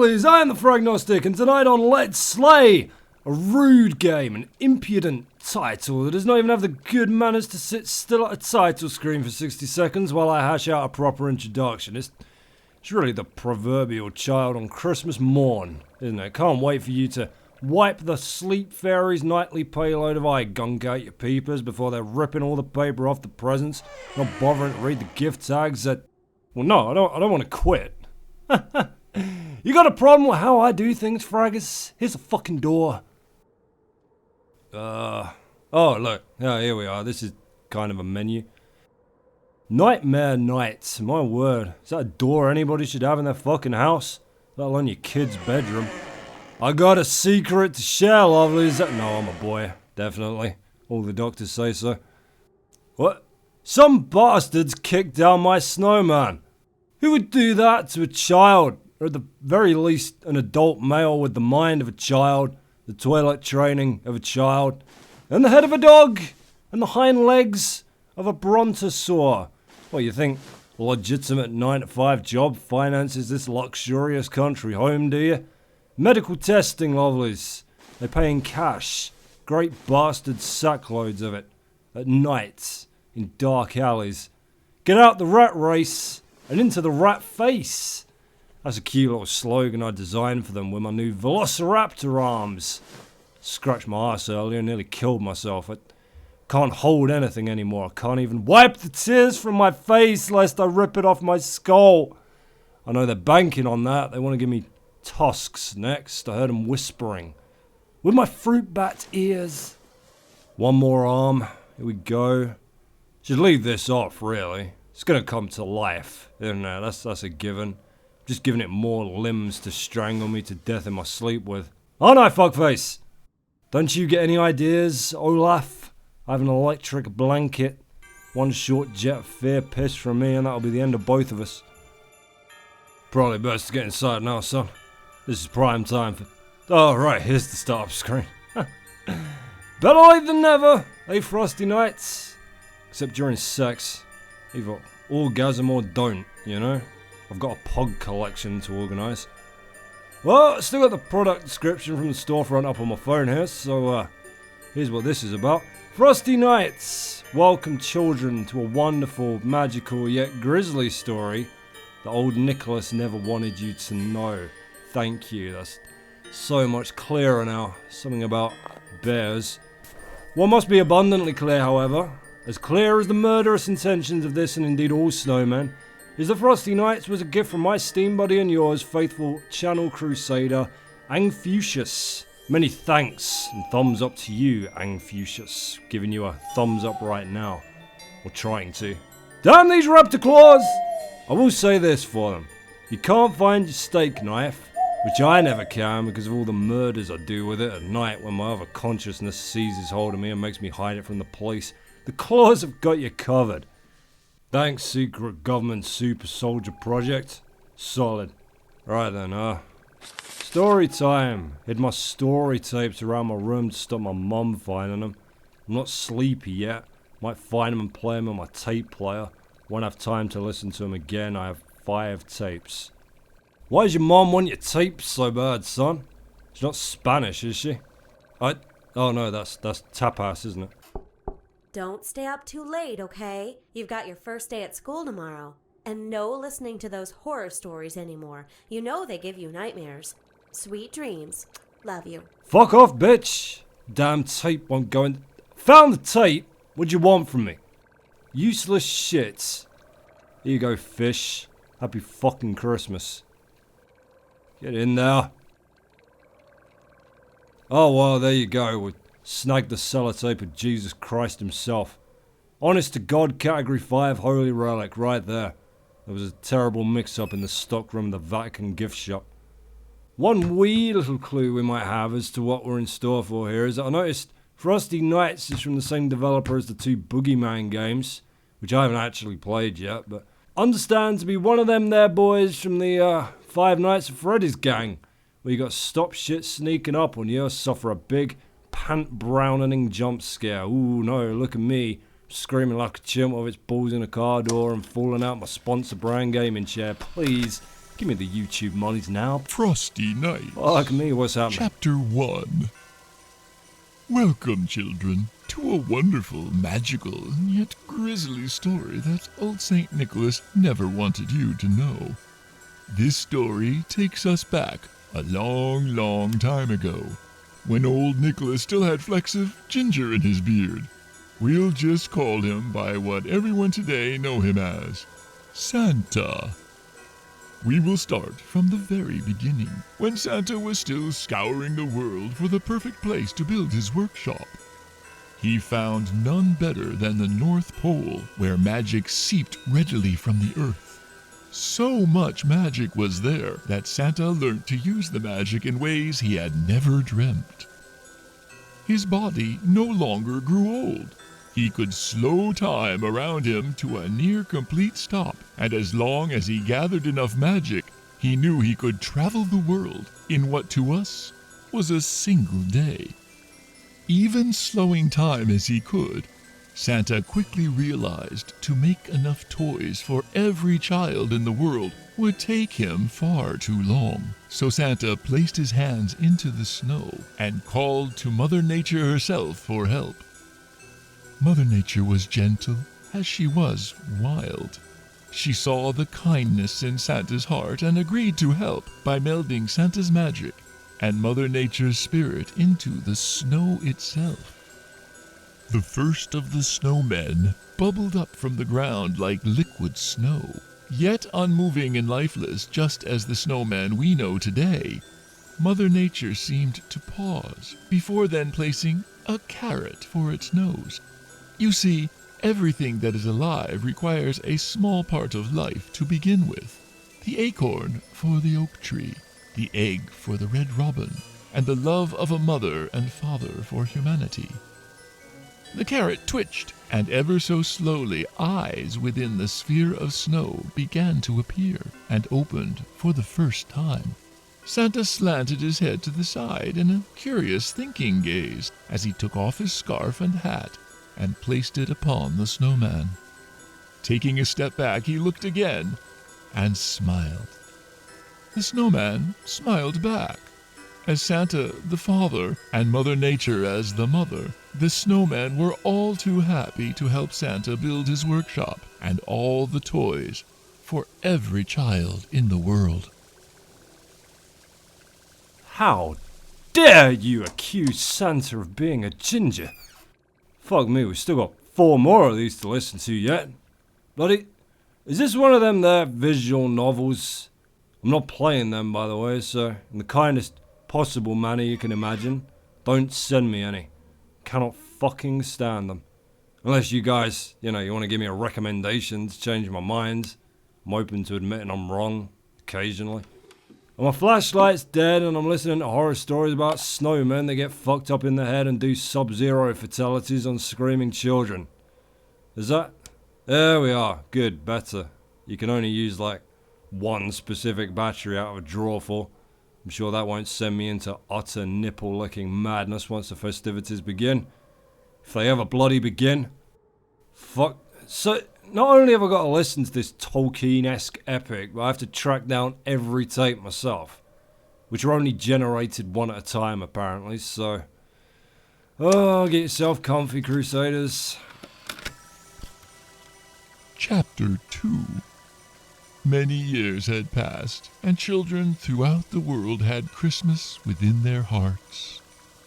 lovelies, I am the Fragnostic, and tonight on Let's Slay, a rude game, an impudent title that does not even have the good manners to sit still at a title screen for 60 seconds while I hash out a proper introduction. It's really the proverbial child on Christmas morn, isn't it? Can't wait for you to wipe the sleep fairy's nightly payload of eye gunk out your peepers before they're ripping all the paper off the presents, not bothering to read the gift tags that... Well, no, I don't want to quit. You got a problem with how I do things, Fraggers? Here's a fucking door. Oh, look. Yeah, here we are. This is kind of a menu. Nightmare Nights. My word. Is that a door anybody should have in their fucking house? Let alone your kid's bedroom. I got a secret to share, lovelies. No, I'm a boy. Definitely. All the doctors say so. What? Some bastards kicked down my snowman. Who would do that to a child? Or at the very least, an adult male with the mind of a child, the toilet training of a child, and the head of a dog, and the hind legs of a brontosaur. What, you think a legitimate 9-to-5 job finances this luxurious country home, do you? Medical testing, lovelies. They pay in cash. Great bastard sackloads of it. At night, in dark alleys. Get out the rat race and into the rat face. That's a cute little slogan I designed for them with my new Velociraptor arms. Scratched my ass earlier and nearly killed myself. I can't hold anything anymore. I can't even wipe the tears from my face lest I rip it off my skull. I know they're banking on that. They want to give me tusks next. I heard them whispering. With my fruit bat ears. One more arm. Here we go. Should leave this off, really. It's gonna come to life, isn't it? That's a given. Just giving it more limbs to strangle me to death in my sleep with. Aren't I, fuckface? Don't you get any ideas, Olaf? I have an electric blanket. One short jet of fear piss from me and that'll be the end of both of us. Probably best to get inside now, son. This is prime time for... Oh, right, here's the start screen. Better late than never, eh, Frosty Nights? Except during sex. Either orgasm or don't, you know? I've got a pog collection to organise. Well, I still got the product description from the storefront up on my phone here, so here's what this is about. Frosty Nights! Welcome children to a wonderful, magical, yet grisly story that old Nicholas never wanted you to know. Thank you, that's so much clearer now. Something about bears. One must be abundantly clear, however. As clear as the murderous intentions of this and indeed all snowmen, is that Frosty Nights was a gift from my steam buddy and yours, faithful channel crusader, Angfucius. Many thanks and thumbs up to you, Angfucius. Giving you a thumbs up right now. Or trying to. Damn these raptor claws! I will say this for them. You can't find your steak knife, which I never can because of all the murders I do with it at night when my other consciousness seizes hold of me and makes me hide it from the police. The claws have got you covered. Thanks, secret government super soldier project. Solid. Right then, story time. Hid my story tapes around my room to stop my mum finding them. I'm not sleepy yet. Might find them and play them on my tape player. Won't have time to listen to them again. I have 5 tapes. Why does your mum want your tapes so bad, son? She's not Spanish, is she? Oh no, that's tapas, isn't it? Don't stay up too late, okay? You've got your first day at school tomorrow. And no listening to those horror stories anymore. You know they give you nightmares. Sweet dreams. Love you. Fuck off, bitch! Damn tape won't go in... Found the tape! What'd you want from me? Useless shit. Here you go, fish. Happy fucking Christmas. Get in there. Oh, well, there you go. We snagged the sellotape of Jesus Christ himself. Honest to God, Category 5 Holy Relic, right there. There was a terrible mix-up in the stockroom of the Vatican gift shop. One wee little clue we might have as to what we're in store for here is that I noticed Frosty Nights is from the same developer as the 2 Boogeyman games, which I haven't actually played yet, but understand to be one of them there boys from the Five Nights at Freddy's gang, where you got to stop shit sneaking up on you or suffer a big pant-browning jump scare. Ooh, no, look at me, screaming like a chimp with its balls in a car door and falling out my sponsor brand gaming chair. Please, Give me the YouTube monies now. Frosty Nights. Fuck me, what's happening? Chapter 1. Welcome, children, to a wonderful, magical, yet grisly story that old St. Nicholas never wanted you to know. This story takes us back a long, long time ago, when old Nicholas still had flecks of ginger in his beard. We'll just call him by what everyone today know him as, Santa. We will start from the very beginning, when Santa was still scouring the world for the perfect place to build his workshop. He found none better than the North Pole, where magic seeped readily from the earth. So much magic was there that Santa learnt to use the magic in ways he had never dreamt. His body no longer grew old. He could slow time around him to a near complete stop, and as long as he gathered enough magic, he knew he could travel the world in what to us was a single day. Even slowing time as he could, Santa quickly realized to make enough toys for every child in the world would take him far too long. So Santa placed his hands into the snow and called to Mother Nature herself for help. Mother Nature was gentle as she was wild. She saw the kindness in Santa's heart and agreed to help by melding Santa's magic and Mother Nature's spirit into the snow itself. The first of the snowmen bubbled up from the ground like liquid snow, yet unmoving and lifeless just as the snowman we know today. Mother Nature seemed to pause before then placing a carrot for its nose. You see, everything that is alive requires a small part of life to begin with. The acorn for the oak tree, the egg for the red robin, and the love of a mother and father for humanity. The carrot twitched, and ever so slowly eyes within the sphere of snow began to appear, and opened for the first time. Santa slanted his head to the side in a curious thinking gaze as he took off his scarf and hat and placed it upon the snowman. Taking a step back, he looked again and smiled. The snowman smiled back. As Santa, the father, and Mother Nature as the mother, the snowmen were all too happy to help Santa build his workshop and all the toys for every child in the world. How dare you accuse Santa of being a ginger? Fuck me, we've still got 4 more of these to listen to yet. Bloody, is this one of them there visual novels? I'm not playing them, by the way, so in the kindest possible manner you can imagine, don't send me any. Cannot fucking stand them. Unless you guys, you want to give me a recommendation to change my mind. I'm open to admitting I'm wrong, occasionally. And my flashlight's dead and I'm listening to horror stories about snowmen that get fucked up in the head and do sub-zero fatalities on screaming children. Is that? There we are. Good, better. You can only use like one specific battery out of a drawer full. I'm sure that won't send me into utter nipple-licking madness once the festivities begin. If they ever bloody begin. Fuck. So, not only have I got to listen to this Tolkien-esque epic, but I have to track down every tape myself. Which are only generated one at a time, apparently, so... Oh, get yourself comfy, Crusaders. Chapter 2. Many years had passed, and children throughout the world had Christmas within their hearts.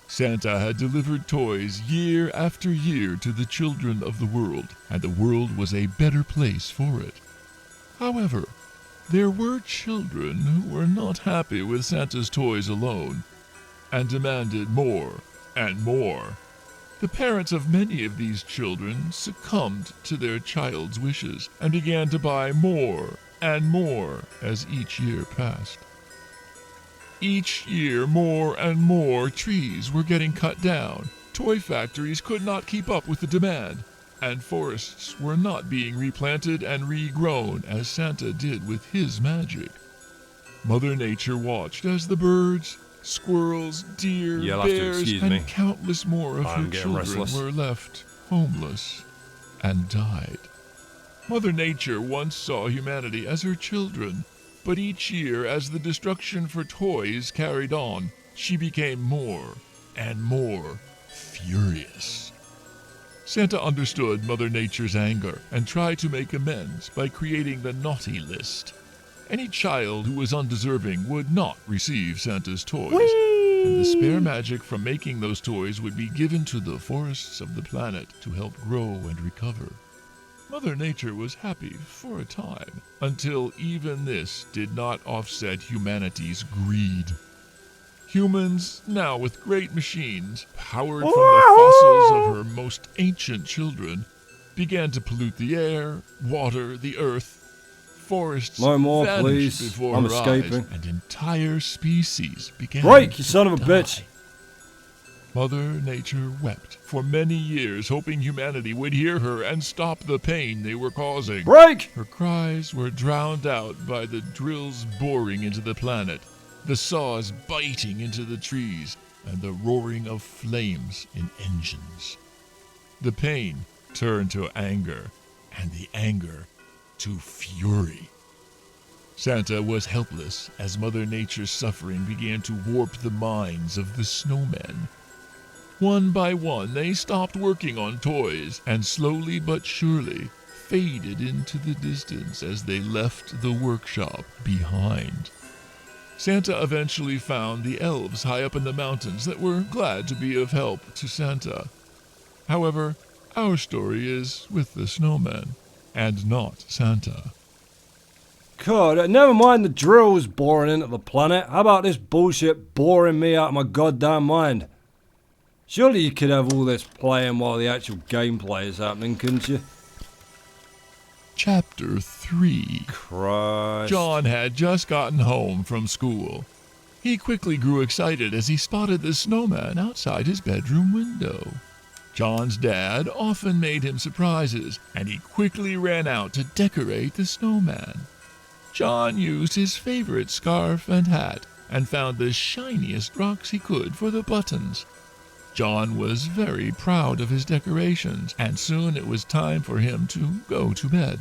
Santa had delivered toys year after year to the children of the world, and the world was a better place for it. However, there were children who were not happy with Santa's toys alone, and demanded more and more. The parents of many of these children succumbed to their child's wishes and began to buy more and more as each year passed. Each year, more and more trees were getting cut down. Toy factories could not keep up with the demand, and forests were not being replanted and regrown as Santa did with his magic. Mother Nature watched as the birds, squirrels, deer, bears, and countless more of her children were left homeless and died. Mother Nature once saw humanity as her children, But each year, as the destruction for toys carried on, she became more and more furious. Santa understood Mother Nature's anger and tried to make amends by creating the naughty list. Any child who was undeserving would not receive Santa's toys, and the spare magic from making those toys would be given to the forests of the planet to help grow and recover. Mother Nature was happy for a time, until even this did not offset humanity's greed. Humans, now with great machines, powered from the fossils of her most ancient children, began to pollute the air, water, the earth. Forests No more, vanished please. before I'm her escaping. eyes, and entire species began Break, you to son of a die. bitch! Mother Nature wept for many years, hoping humanity would hear her and stop the pain they were causing. Break! Her cries were drowned out by the drills boring into the planet, the saws biting into the trees, and the roaring of flames in engines. The pain turned to anger, and the anger to fury. Santa was helpless as Mother Nature's suffering began to warp the minds of the snowmen. One by one, they stopped working on toys and slowly but surely faded into the distance as they left the workshop behind. Santa eventually found the elves high up in the mountains that were glad to be of help to Santa. However, our story is with the snowmen and not Santa. God, never mind the drills boring into the planet. How about this bullshit boring me out of my goddamn mind? Surely you could have all this playing while the actual gameplay is happening, couldn't you? Chapter 3. Christ. John had just gotten home from school. He quickly grew excited as he spotted the snowman outside his bedroom window. John's dad often made him surprises, and he quickly ran out to decorate the snowman. John used his favorite scarf and hat and found the shiniest rocks he could for the buttons. John was very proud of his decorations, and soon it was time for him to go to bed.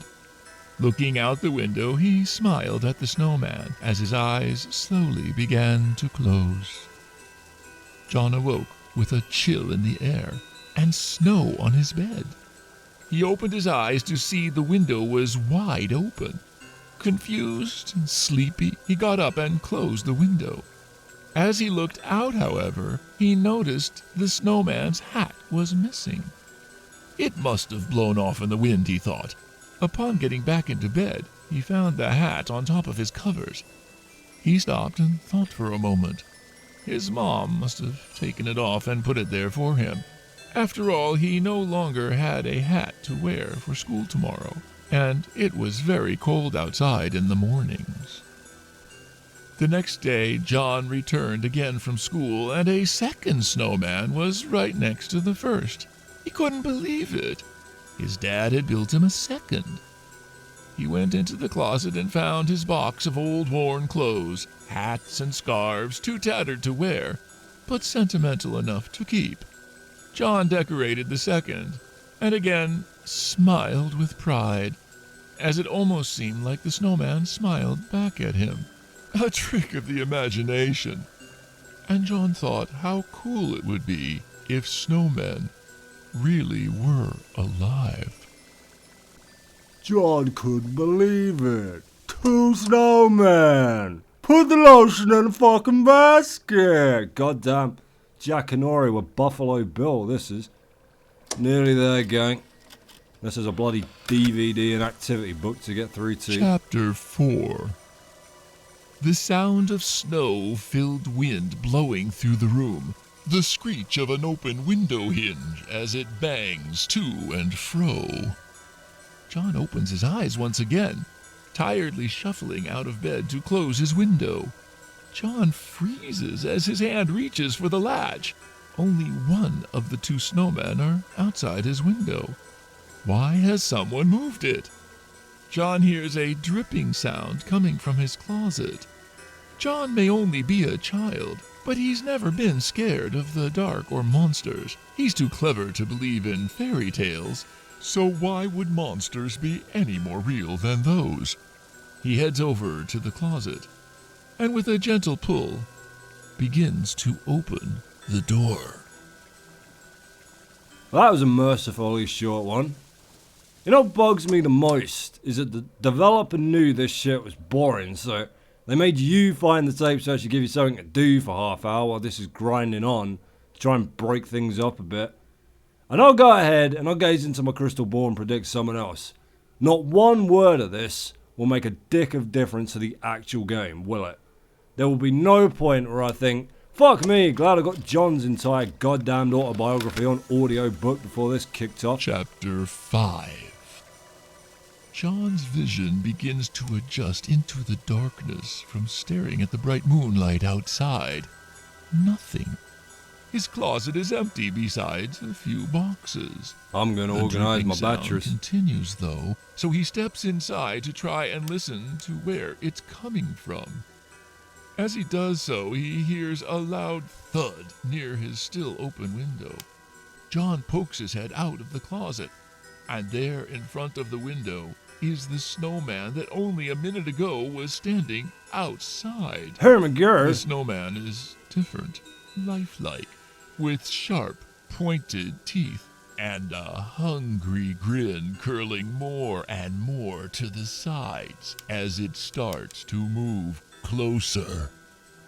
Looking out the window, he smiled at the snowman as his eyes slowly began to close. John awoke with a chill in the air and snow on his bed. He opened his eyes to see the window was wide open. Confused and sleepy, he got up and closed the window. As he looked out, however, he noticed the snowman's hat was missing. It must have blown off in the wind, he thought. Upon getting back into bed, he found the hat on top of his covers. He stopped and thought for a moment. His mom must have taken it off and put it there for him. After all, he no longer had a hat to wear for school tomorrow, and it was very cold outside in the mornings. The next day, John returned again from school, and a second snowman was right next to the first. He couldn't believe it. His dad had built him a second. He went into the closet and found his box of old worn clothes, hats and scarves, too tattered to wear, but sentimental enough to keep. John decorated the second, and again smiled with pride, as it almost seemed like the snowman smiled back at him. A trick of the imagination. And John thought how cool it would be if snowmen really were alive. John couldn't believe it. 2 snowmen. Put the lotion in the fucking basket. Goddamn Jack and Ori with Buffalo Bill, this is. Nearly there, gang. This is a bloody DVD and activity book to get through to. Chapter 4. The sound of snow-filled wind blowing through the room, the screech of an open window hinge as it bangs to and fro. John opens his eyes once again, tiredly shuffling out of bed to close his window. John freezes as his hand reaches for the latch. Only one of the 2 snowmen are outside his window. Why has someone moved it? John hears a dripping sound coming from his closet. John may only be a child, but he's never been scared of the dark or monsters. He's too clever to believe in fairy tales, so why would monsters be any more real than those? He heads over to the closet and with a gentle pull begins to open the door. Well, that was a mercifully short one. You know what bugs me the most is that the developer knew this shit was boring, so they made you find the tape so to give you something to do for half hour while this is grinding on to try and break things up a bit. And I'll go ahead and I'll gaze into my crystal ball and predict someone else. Not one word of this will make a dick of difference to the actual game, will it? There will be no point where I think, fuck me, glad I got John's entire goddamned autobiography on audio book before this kicked off. Chapter 5. John's vision begins to adjust into the darkness from staring at the bright moonlight outside. Nothing. His closet is empty besides a few boxes. I'm going to organize my batteries. Continues though, so he steps inside to try and listen to where it's coming from. As he does so, he hears a loud thud near his still open window. John pokes his head out of the closet, and there in front of the window is the snowman that only a minute ago was standing outside. Hermagerd. The snowman is different, lifelike, with sharp, pointed teeth and a hungry grin curling more and more to the sides as it starts to move closer.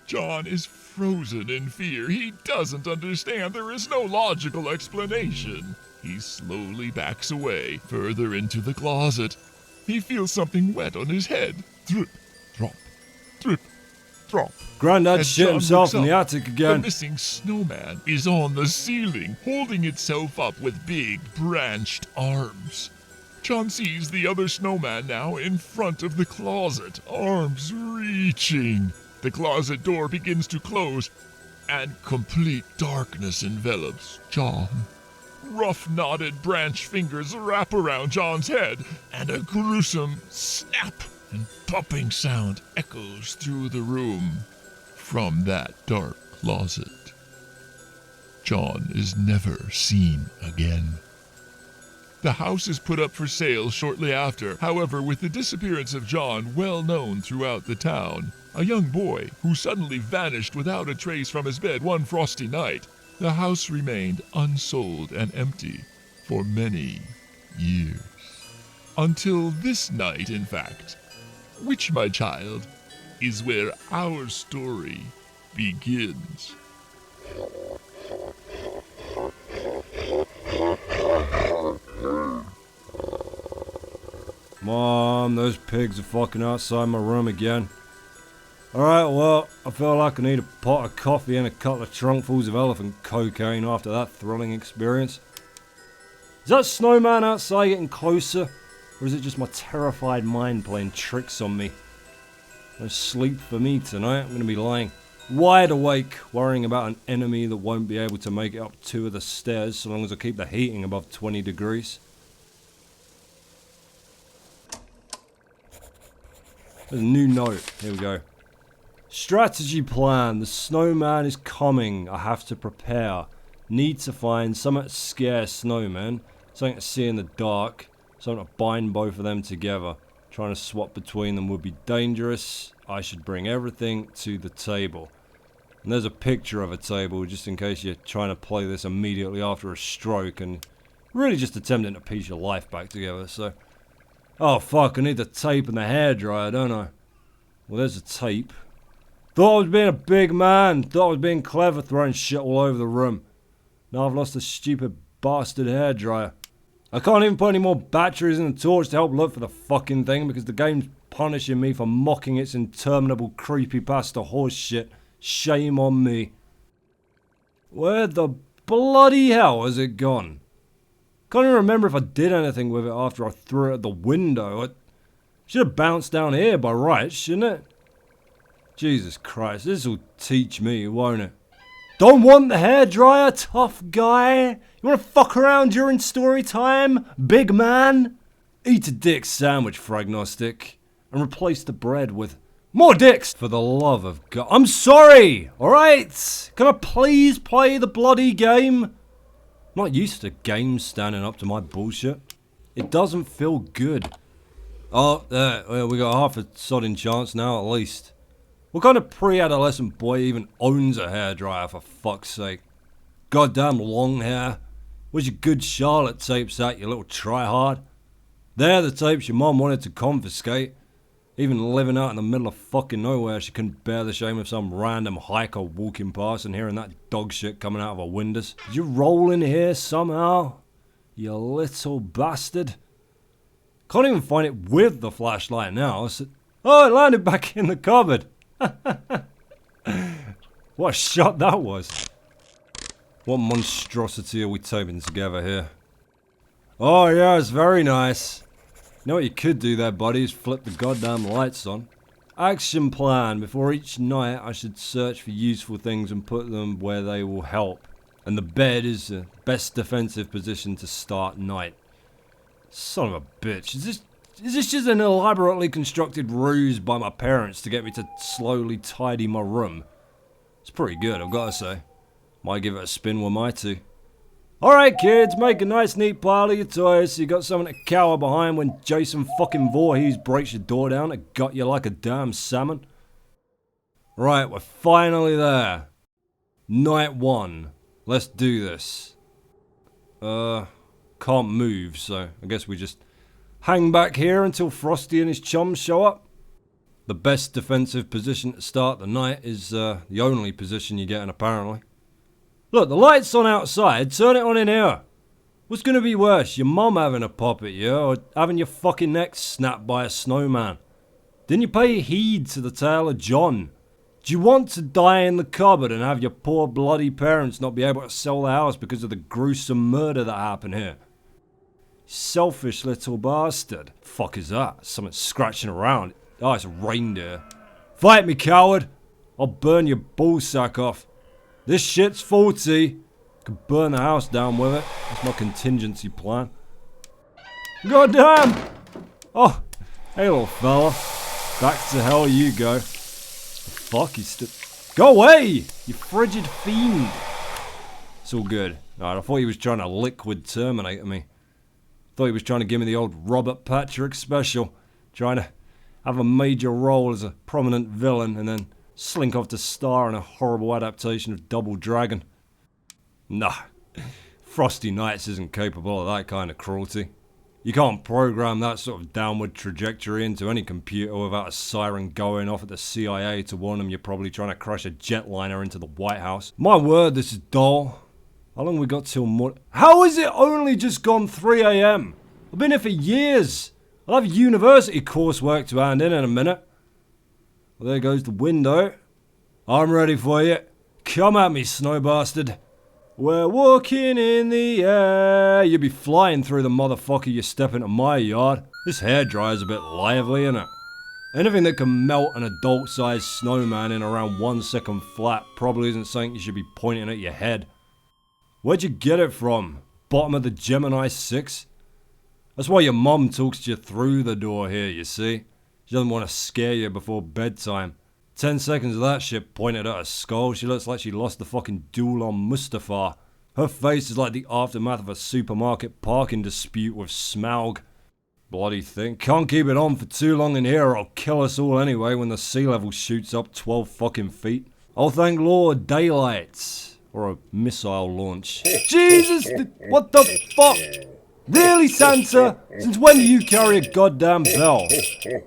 John is frozen in fear. He doesn't understand. There is no logical explanation. He slowly backs away, further into the closet. He feels something wet on his head. Drip, drop, drip, drop. Grandad As shit John himself looks in the up, attic The again. missing snowman is on the ceiling, holding itself up with big, branched arms. John sees the other snowman now in front of the closet, arms reaching. The closet door begins to close, and complete darkness envelops John. Rough, knotted branch fingers wrap around John's head, and a gruesome snap and popping sound echoes through the room from that dark closet. John is never seen again. The house is put up for sale shortly after. However, with the disappearance of John well known throughout the town, a young boy who suddenly vanished without a trace from his bed one frosty night, the house remained unsold and empty for many years. Until this night, in fact, which, my child, is where our story begins. Mom, those pigs are fucking outside my room again. Alright, well, I feel like I need a pot of coffee and a couple of trunkfuls of elephant cocaine after that thrilling experience. Is that snowman outside getting closer? Or is it just my terrified mind playing tricks on me? No sleep for me tonight. I'm going to be lying wide awake, worrying about an enemy that won't be able to make it up 2 of the stairs so long as I keep the heating above 20 degrees. There's a new note. Here we go. Strategy plan. The snowman is coming. I have to prepare. Need to find something to scare snowmen. Something to see in the dark. Something to bind both of them together. Trying to swap between them would be dangerous. I should bring everything to the table. And there's a picture of a table just in case you're trying to play this immediately after a stroke and really just attempting to piece your life back together. So, oh fuck, I need the tape and the hairdryer, don't I? Well, there's the tape. Thought I was being a big man. Thought I was being clever, throwing shit all over the room. Now I've lost the stupid bastard hairdryer. I can't even put any more batteries in the torch to help look for the fucking thing because the game's punishing me for mocking its interminable creepypasta horse shit. Shame on me. Where the bloody hell has it gone? Can't even remember if I did anything with it after I threw it at the window. It should have bounced down here by rights, shouldn't it? Jesus Christ, this'll teach me, won't it? Don't want the hairdryer, tough guy? You wanna fuck around during story time, big man? Eat a dick sandwich, Fragnostic, and replace the bread with more dicks, for the love of God. I'm sorry, alright? Can I please play the bloody game? I'm not used to games standing up to my bullshit. It doesn't feel good. Oh, there. Well, we got half a sodding chance now, at least. What kind of pre-adolescent boy even owns a hairdryer, for fuck's sake? Goddamn long hair. Where's your good Charlotte tapes at, you little tryhard? They're the tapes your mom wanted to confiscate. Even living out in the middle of fucking nowhere, she couldn't bear the shame of some random hiker walking past and hearing that dog shit coming out of her windows. Did you roll in here somehow? You little bastard. Can't even find it with the flashlight now. Oh, it landed back in the cupboard. What a shot that was. What monstrosity are we taping together here? Oh yeah, it's very nice. You know what you could do there, buddy, is flip the goddamn lights on. Action plan. Before each night, I should search for useful things and put them where they will help. And the bed is the best defensive position to start night. Son of a bitch. Is this just an elaborately constructed ruse by my parents to get me to slowly tidy my room? It's pretty good, I've got to say. Might give it a spin with my two. Alright kids, make a nice neat pile of your toys so you got something to cower behind when Jason fucking Voorhees breaks your door down and gut you like a damn salmon. Right, we're finally there. Night 1. Let's do this. Can't move, so I guess we just hang back here until Frosty and his chums show up. The best defensive position to start the night is the only position you're getting, apparently. Look, the light's on outside, turn it on in here. What's gonna be worse, your mum having a pop at you, or having your fucking neck snapped by a snowman? Didn't you pay heed to the tale of John? Do you want to die in the cupboard and have your poor bloody parents not be able to sell the house because of the gruesome murder that happened here? Selfish little bastard. Fuck is that? Something scratching around. Oh, it's a reindeer. Fight me, coward! I'll burn your ballsack off. This shit's faulty. Could burn the house down with it. That's my contingency plan. Goddamn! Oh, hey little fella. Back to hell you go. The fuck, he's still... Go away! You frigid fiend! It's all good. Alright, I thought he was trying to liquid terminate me. Thought he was trying to give me the old Robert Patrick special. Trying to have a major role as a prominent villain and then slink off to star in a horrible adaptation of Double Dragon. Nah, Frosty Nights isn't capable of that kind of cruelty. You can't program that sort of downward trajectory into any computer without a siren going off at the CIA to warn them you're probably trying to crash a jetliner into the White House. My word, this is dull. How long we got till morning? How is it only just gone 3 AM? I've been here for years. I'll have university coursework to hand in a minute. Well, there goes the window. I'm ready for you. Come at me, snow bastard. We're walking in the air. You'll be flying through the motherfucker you step into my yard. This hairdryer's a bit lively, innit? Anything that can melt an adult-sized snowman in around 1 second flat probably isn't something you should be pointing at your head. Where'd you get it from? Bottom of the Gemini 6? That's why your mum talks to you through the door here, you see? She doesn't want to scare you before bedtime. 10 seconds of that shit pointed at her skull. She looks like she lost the fucking duel on Mustafar. Her face is like the aftermath of a supermarket parking dispute with Smaug. Bloody thing. Can't keep it on for too long in here or it'll kill us all anyway when the sea level shoots up 12 fucking feet. Oh, thank Lord, daylight. Or a missile launch. Jesus! What the fuck? Really, Santa? Since when do you carry a goddamn bell?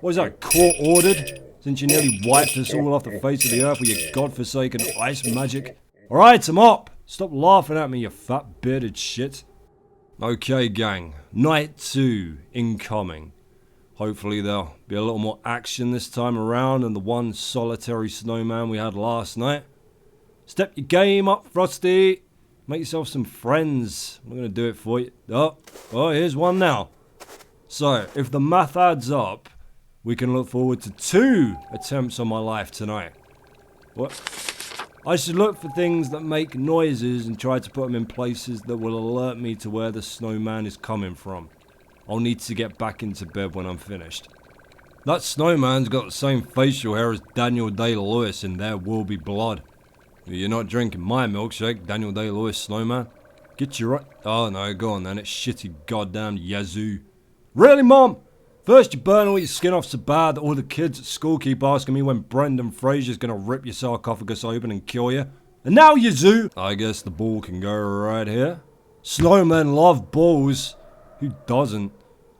What is that, court ordered? Since you nearly wiped us all off the face of the earth with your godforsaken ice magic? Alright, I'm up. Stop laughing at me, you fat bearded shit. Okay, gang. Night 2 incoming. Hopefully there'll be a little more action this time around than the one solitary snowman we had last night. Step your game up, Frosty. Make yourself some friends. I'm going to do it for you. Oh, here's one now. So, if the math adds up, we can look forward to 2 attempts on my life tonight. What? I should look for things that make noises and try to put them in places that will alert me to where the snowman is coming from. I'll need to get back into bed when I'm finished. That snowman's got the same facial hair as Daniel Day-Lewis in There Will Be Blood. You're not drinking my milkshake, Daniel Day-Lewis snowman. Get your right... Oh no, go on then, it's shitty goddamn Yazoo. Really, Mom? First you burn all your skin off so bad that all the kids at school keep asking me when Brendan Fraser's gonna rip your sarcophagus open and kill you. And now you zoo! I guess the ball can go right here. Snowmen love balls. Who doesn't?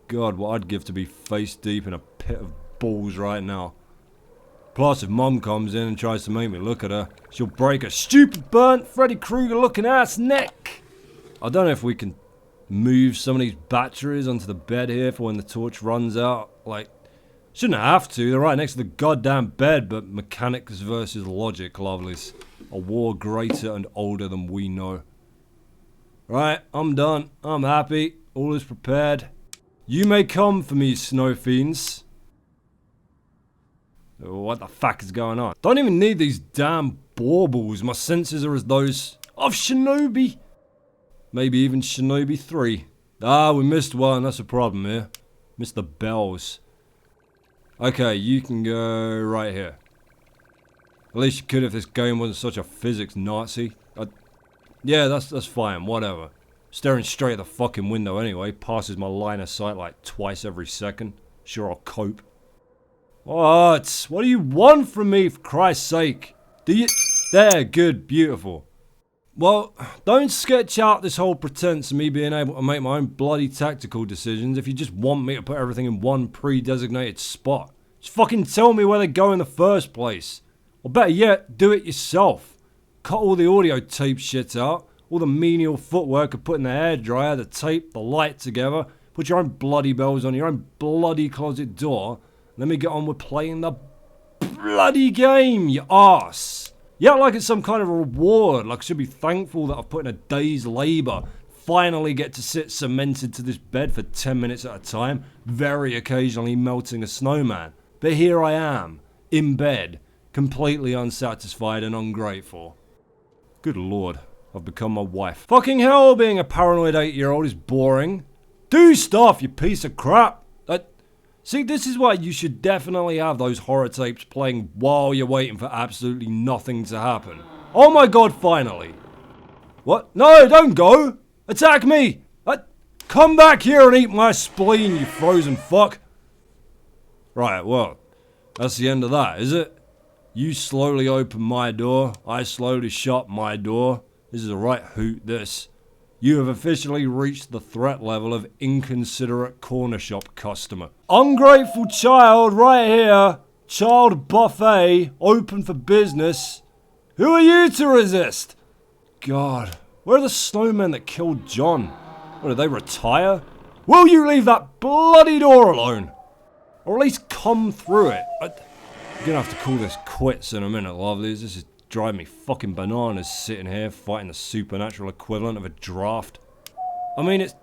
God, what I'd give to be face deep in a pit of balls right now. Plus, if Mum comes in and tries to make me look at her, she'll break a stupid burnt Freddy Krueger looking ass neck. I don't know if we can move some of these batteries onto the bed here for when the torch runs out. Like, shouldn't have to, they're right next to the goddamn bed, but mechanics versus logic, lovelies. A war greater and older than we know. Right, I'm done. I'm happy. All is prepared. You may come for me, snow fiends. What the fuck is going on? Don't even need these damn baubles. My senses are as those of Shinobi. Maybe even Shinobi 3. Ah, we missed one. That's a problem here. Missed the bells. Okay, you can go right here. At least you could if this game wasn't such a physics Nazi. Yeah, that's fine. Whatever. Staring straight at the fucking window anyway. Passes my line of sight like twice every second. Sure, I'll cope. What? What do you want from me, for Christ's sake? Do you... There, good, beautiful. Well, don't sketch out this whole pretense of me being able to make my own bloody tactical decisions if you just want me to put everything in one pre-designated spot. Just fucking tell me where they go in the first place. Or better yet, do it yourself. Cut all the audio tape shit out, all the menial footwork of putting the hairdryer, the tape, the light together, put your own bloody bells on your own bloody closet door, let me get on with playing the bloody game, you arse. Yeah, like it's some kind of reward, like I should be thankful that I've put in a day's labour, finally get to sit cemented to this bed for 10 minutes at a time, very occasionally melting a snowman. But here I am, in bed, completely unsatisfied and ungrateful. Good lord, I've become my wife. Fucking hell, being a paranoid 8-year-old is boring. Do stuff, you piece of crap. See, this is why you should definitely have those horror tapes playing while you're waiting for absolutely nothing to happen. Oh my god, finally. What? No, don't go! Attack me! Come back here and eat my spleen, you frozen fuck! Right, well, that's the end of that, is it? You slowly open my door, I slowly shut my door. This is a right hoot, this. You have officially reached the threat level of inconsiderate corner shop customer. Ungrateful child right here. Child buffet, open for business. Who are you to resist? God, where are the snowmen that killed John? What, did they retire? Will you leave that bloody door alone? Or at least come through it. I'm gonna have to call this quits in a minute, lovelies. This is driving me fucking bananas sitting here fighting the supernatural equivalent of a draft. I mean, it's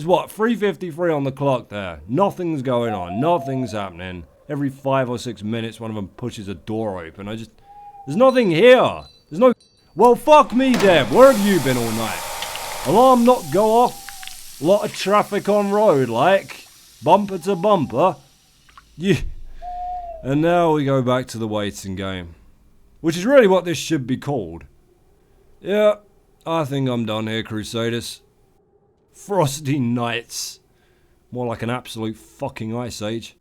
what, 3:53 on the clock there. Nothing's going on. Nothing's happening. Every 5 or 6 minutes, one of them pushes a door open. There's nothing here. There's no... Well, fuck me, Deb. Where have you been all night? Alarm not go off? Lot of traffic on road, like. Bumper to bumper. Yeah. And now we go back to the waiting game. Which is really what this should be called. Yeah, I think I'm done here, Crusaders. Frosty Nights. More like an absolute fucking ice age.